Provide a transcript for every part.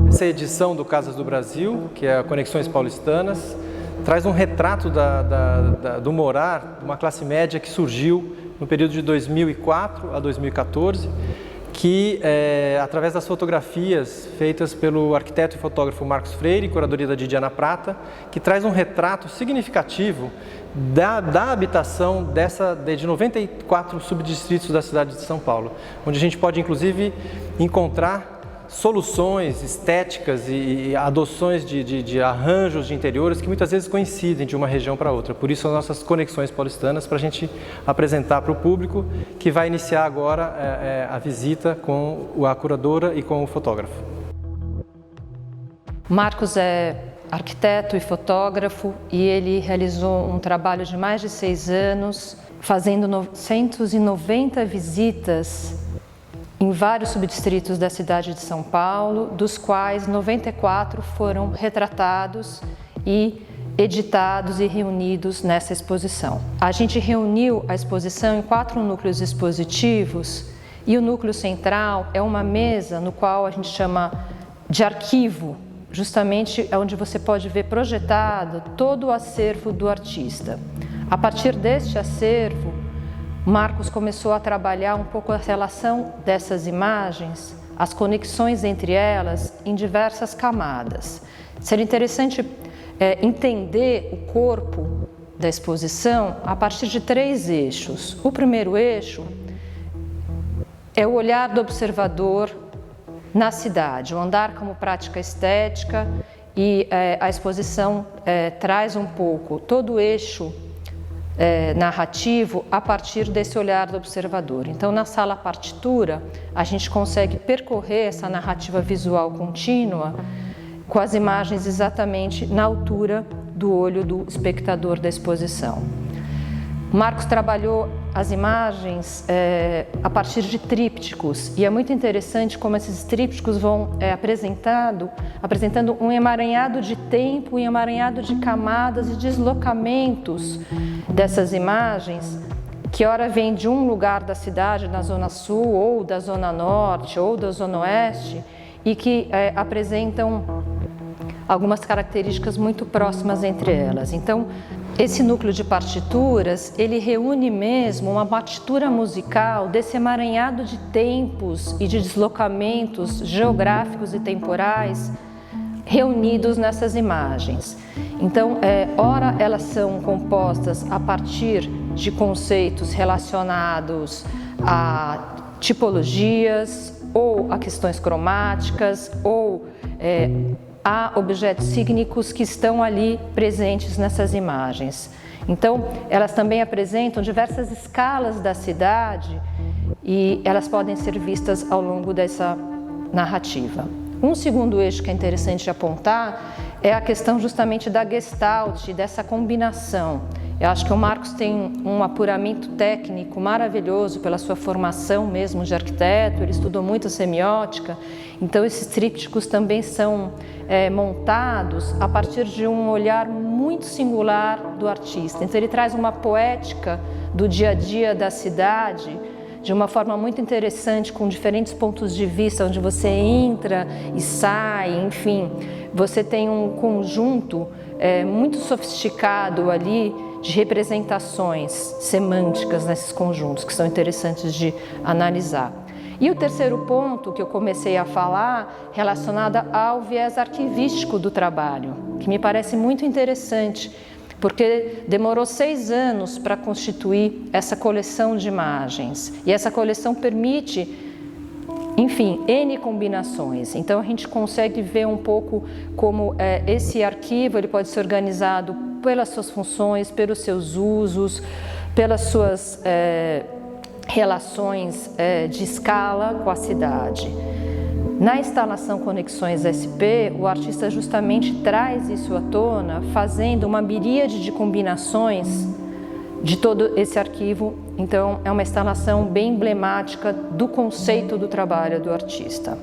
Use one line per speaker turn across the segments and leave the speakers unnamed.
Essa edição do Casas do Brasil, que é a Conexões Paulistanas, traz um retrato do morar de uma classe média que surgiu no período de 2004 a 2014, que, através das fotografias feitas pelo arquiteto e fotógrafo Marcos Freire, curadoria da Didiana Prata, que traz um retrato significativo da habitação de 94 subdistritos da cidade de São Paulo, onde a gente pode, inclusive, encontrar soluções estéticas e adoções de arranjos de interiores que muitas vezes coincidem de uma região para outra. Por isso as nossas conexões paulistanas, para a gente apresentar para o público que vai iniciar agora a visita com a curadora e com o fotógrafo.
Marcos é arquiteto e fotógrafo e ele realizou um trabalho de mais de 6 anos, fazendo 990 visitas em vários subdistritos da cidade de São Paulo, dos quais 94 foram retratados e editados e reunidos nessa exposição. A gente reuniu a exposição em 4 núcleos expositivos e o núcleo central é uma mesa no qual a gente chama de arquivo, justamente é onde você pode ver projetado todo o acervo do artista. A partir deste acervo, Marcos começou a trabalhar um pouco a relação dessas imagens, as conexões entre elas em diversas camadas. Seria interessante entender o corpo da exposição a partir de 3 eixos. O primeiro eixo é o olhar do observador na cidade, o andar como prática estética, e a exposição traz um pouco todo o eixo narrativo a partir desse olhar do observador. Então, na sala partitura, a gente consegue percorrer essa narrativa visual contínua com as imagens exatamente na altura do olho do espectador da exposição. Marcos trabalhou as imagens a partir de trípticos e é muito interessante como esses trípticos vão apresentando um emaranhado de tempo, um emaranhado de camadas e deslocamentos dessas imagens que ora vem de um lugar da cidade, na zona sul ou da zona norte ou da zona oeste e que apresentam algumas características muito próximas entre elas. Então, esse núcleo de partituras, ele reúne mesmo uma partitura musical desse emaranhado de tempos e de deslocamentos geográficos e temporais reunidos nessas imagens. Então, ora elas são compostas a partir de conceitos relacionados a tipologias ou a questões cromáticas ou há objetos sígnicos que estão ali presentes nessas imagens. Então, elas também apresentam diversas escalas da cidade e elas podem ser vistas ao longo dessa narrativa. Um segundo eixo que é interessante apontar é a questão justamente da gestalt, dessa combinação. Eu acho que o Marcos tem um apuramento técnico maravilhoso pela sua formação mesmo de arquiteto, ele estudou muito semiótica, então esses trípticos também são montados a partir de um olhar muito singular do artista. Então ele traz uma poética do dia a dia da cidade de uma forma muito interessante, com diferentes pontos de vista, onde você entra e sai, enfim, você tem um conjunto muito sofisticado ali de representações semânticas nesses conjuntos, que são interessantes de analisar. E o terceiro ponto que eu comecei a falar, relacionado ao viés arquivístico do trabalho, que me parece muito interessante, porque demorou 6 anos para constituir essa coleção de imagens. E essa coleção permite, enfim, N combinações. Então a gente consegue ver um pouco como esse arquivo ele pode ser organizado pelas suas funções, pelos seus usos, pelas suas relações de escala com a cidade. Na instalação Conexões SP, o artista justamente traz isso à tona, fazendo uma miríade de combinações de todo esse arquivo. Então, é uma instalação bem emblemática do conceito do trabalho do artista.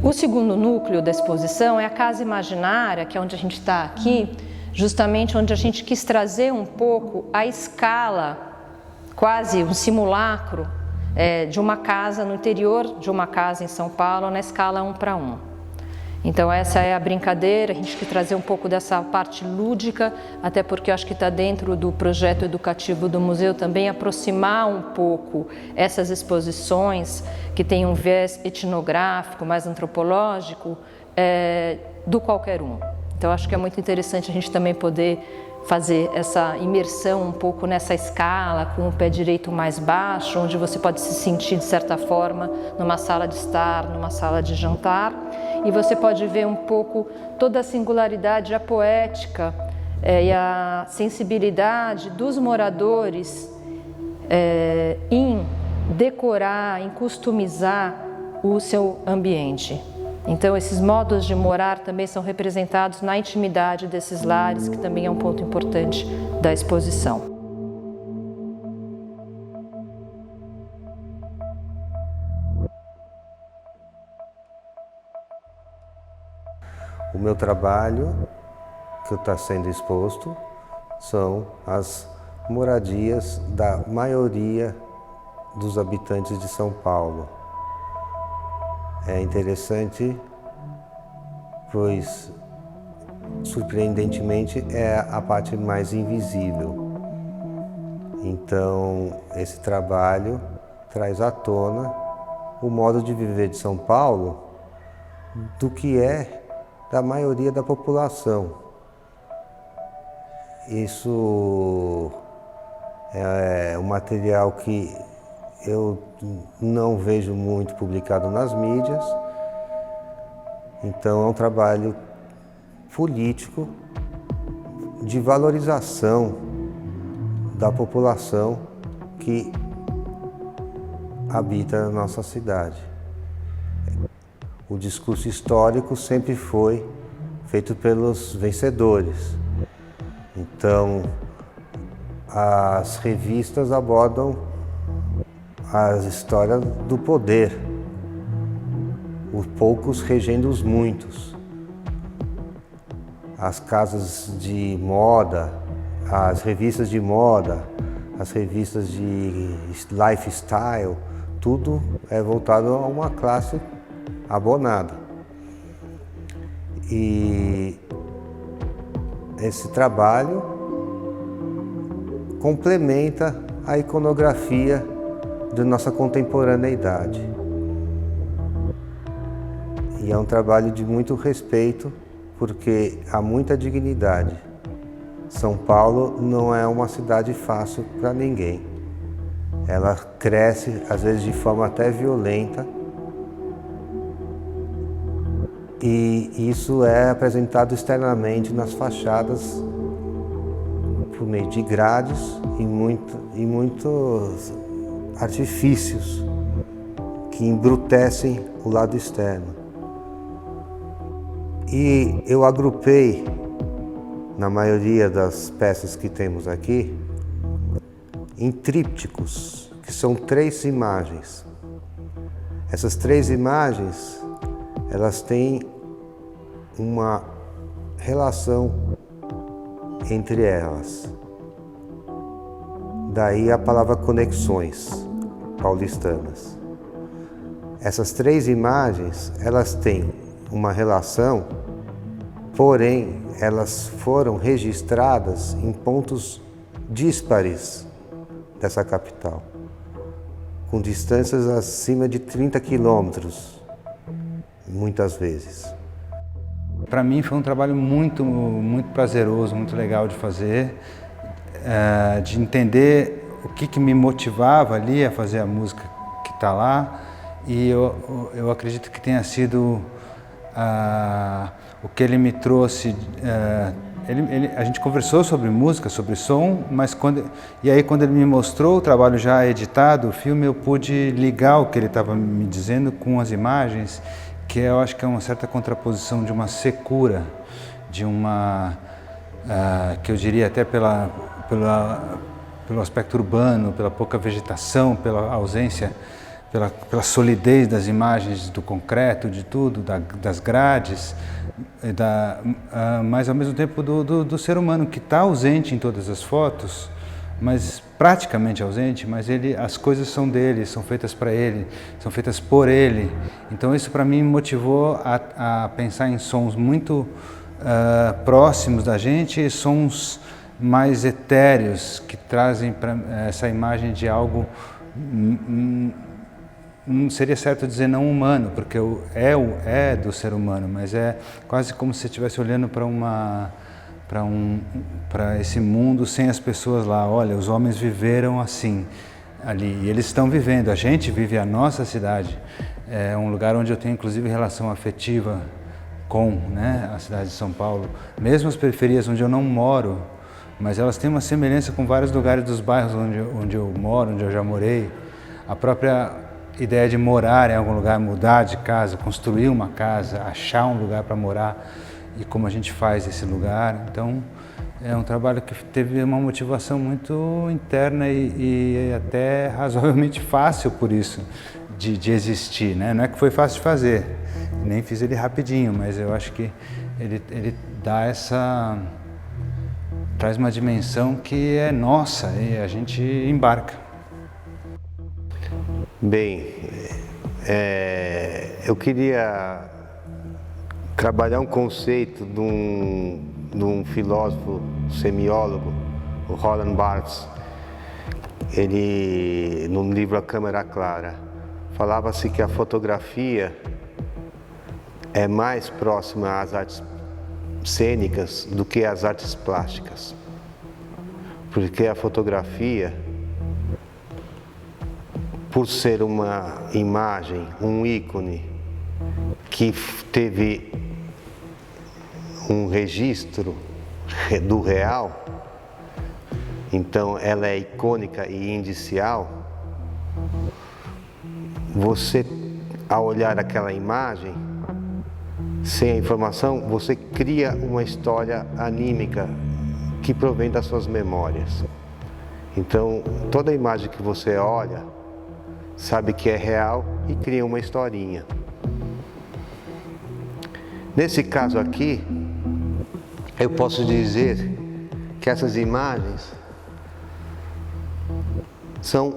O segundo núcleo da exposição é a Casa Imaginária, que é onde a gente está aqui, justamente onde a gente quis trazer um pouco a escala, quase um simulacro, de uma casa no interior de uma casa em São Paulo, na escala 1:1. Então essa é a brincadeira, a gente quer trazer um pouco dessa parte lúdica, até porque eu acho que está dentro do projeto educativo do museu também aproximar um pouco essas exposições que têm um viés etnográfico, mais antropológico, do qualquer um. Então acho que é muito interessante a gente também poder fazer essa imersão um pouco nessa escala, com o pé direito mais baixo, onde você pode se sentir, de certa forma, numa sala de estar, numa sala de jantar, e você pode ver um pouco toda a singularidade, a poética e a sensibilidade dos moradores em decorar, em customizar o seu ambiente. Então, esses modos de morar também são representados na intimidade desses lares, que também é um ponto importante da exposição.
O meu trabalho, que está sendo exposto, são as moradias da maioria dos habitantes de São Paulo. É interessante, pois, surpreendentemente, é a parte mais invisível. Então, esse trabalho traz à tona o modo de viver de São Paulo, do que é da maioria da população. Isso é um material que eu não vejo muito publicado nas mídias, então é um trabalho político de valorização da população que habita a nossa cidade. O discurso histórico sempre foi feito pelos vencedores, então as revistas abordam as histórias do poder, os poucos regendo os muitos. As casas de moda, as revistas de moda, as revistas de lifestyle, tudo é voltado a uma classe abonada. E esse trabalho complementa a iconografia de nossa contemporaneidade. E é um trabalho de muito respeito, porque há muita dignidade. São Paulo não é uma cidade fácil para ninguém. Ela cresce, às vezes, de forma até violenta. E isso é apresentado externamente nas fachadas por meio de grades e muitos artifícios que embrutecem o lado externo. E eu agrupei, na maioria das peças que temos aqui, em trípticos, que são 3 imagens. Essas 3 imagens, elas têm uma relação entre elas. Daí a palavra conexões paulistanas. Essas 3 imagens, elas têm uma relação, porém elas foram registradas em pontos díspares dessa capital, com distâncias acima de 30 quilômetros, muitas vezes.
Para mim foi um trabalho muito prazeroso, muito legal de fazer, de entender o que me motivava ali a fazer a música que está lá, e eu acredito que tenha sido o que ele me trouxe. A gente conversou sobre música, sobre som, mas quando ele me mostrou o trabalho já editado, o filme, eu pude ligar o que ele estava me dizendo com as imagens, que eu acho que é uma certa contraposição de uma secura, de uma, que eu diria até pelo aspecto urbano, pela pouca vegetação, pela pela solidez das imagens, do concreto, de tudo, das grades, mas ao mesmo tempo do ser humano que está ausente em todas as fotos, mas praticamente ausente, mas as coisas são dele, são feitas para ele, são feitas por ele. Então isso para mim me motivou a pensar em sons muito próximos da gente, e sons mais etéreos que trazem para essa imagem de algo, não seria certo dizer não humano, porque é do ser humano, mas é quase como se você estivesse olhando para esse mundo sem as pessoas lá. Olha, os homens viveram assim ali, e eles estão vivendo, a gente vive a nossa cidade, é um lugar onde eu tenho inclusive relação afetiva com, né, a cidade de São Paulo, mesmo as periferias onde eu não moro, mas elas têm uma semelhança com vários lugares dos bairros onde eu moro, onde eu já morei. A própria ideia de morar em algum lugar, mudar de casa, construir uma casa, achar um lugar para morar, e como a gente faz esse lugar. Então, é um trabalho que teve uma motivação muito interna e até razoavelmente fácil por isso, de existir, né? Não é que foi fácil de fazer, nem fiz ele rapidinho, mas eu acho que ele dá traz uma dimensão que é nossa e a gente embarca.
Bem, eu queria trabalhar um conceito de um filósofo semiólogo, o Roland Barthes. Ele, no livro A Câmara Clara, falava-se que a fotografia é mais próxima às artes cênicas do que às artes plásticas, porque a fotografia, por ser uma imagem, um ícone que teve um registro do real, então ela é icônica e indicial. Você, ao olhar aquela imagem, sem a informação, você cria uma história anímica que provém das suas memórias. Então, toda imagem que você olha, sabe que é real e cria uma historinha. Nesse caso aqui, eu posso dizer que essas imagens são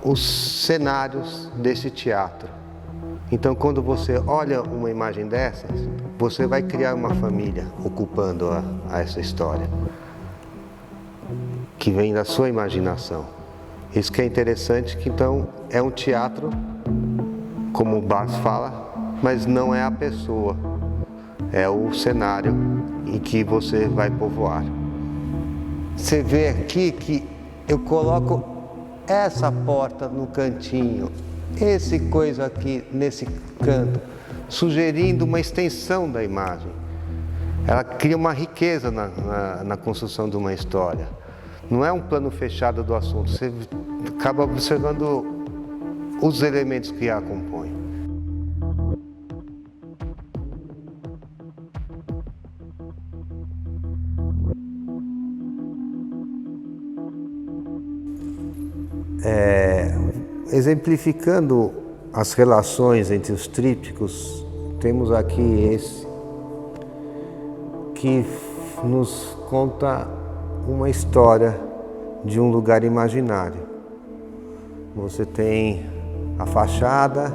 os cenários desse teatro. Então, quando você olha uma imagem dessas, você vai criar uma família ocupando essa história, que vem da sua imaginação. Isso que é interessante, que então é um teatro, como o Barthes fala, mas não é a pessoa, é o cenário em que você vai povoar. Você vê aqui que eu coloco essa porta no cantinho, esse coisa aqui nesse canto, sugerindo uma extensão da imagem. Ela cria uma riqueza na construção de uma história. Não é um plano fechado do assunto, você acaba observando os elementos que a compõem. Exemplificando as relações entre os trípticos, temos aqui esse, que nos conta uma história de um lugar imaginário. Você tem a fachada,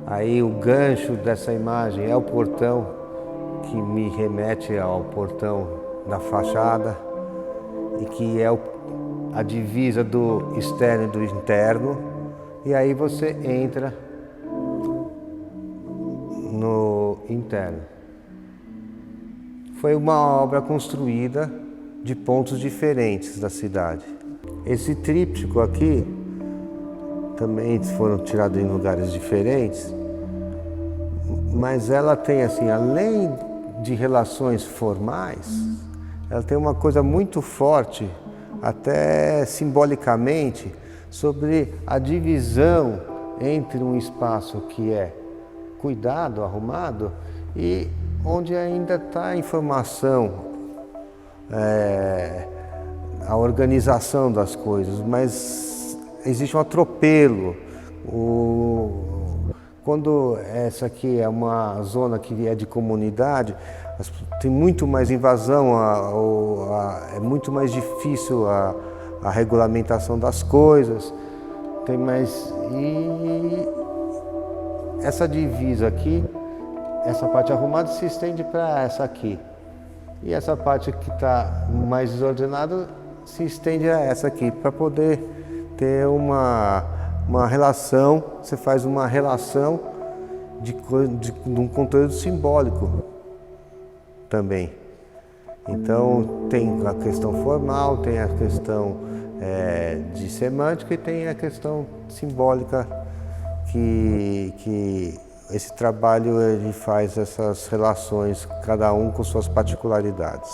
aí o gancho dessa imagem é o portão, que me remete ao portão da fachada, e que é a divisa do externo e do interno, e aí você entra no interno. Foi uma obra construída de pontos diferentes da cidade. Esse tríptico aqui também foram tirados em lugares diferentes, mas ela tem, assim, além de relações formais, ela tem uma coisa muito forte, até simbolicamente, sobre a divisão entre um espaço que é cuidado, arrumado, e onde ainda está a informação, a organização das coisas, mas existe um atropelo. Quando essa aqui é uma zona que é de comunidade, tem muito mais invasão, é muito mais difícil a regulamentação das coisas. Tem mais... E essa divisa aqui, essa parte arrumada se estende para essa aqui. E essa parte que está mais desordenada se estende a essa aqui, para poder ter uma relação, você faz uma relação de um conteúdo simbólico também. Então tem a questão formal, tem a questão de semântica e tem a questão simbólica que esse trabalho ele faz essas relações, cada um com suas particularidades.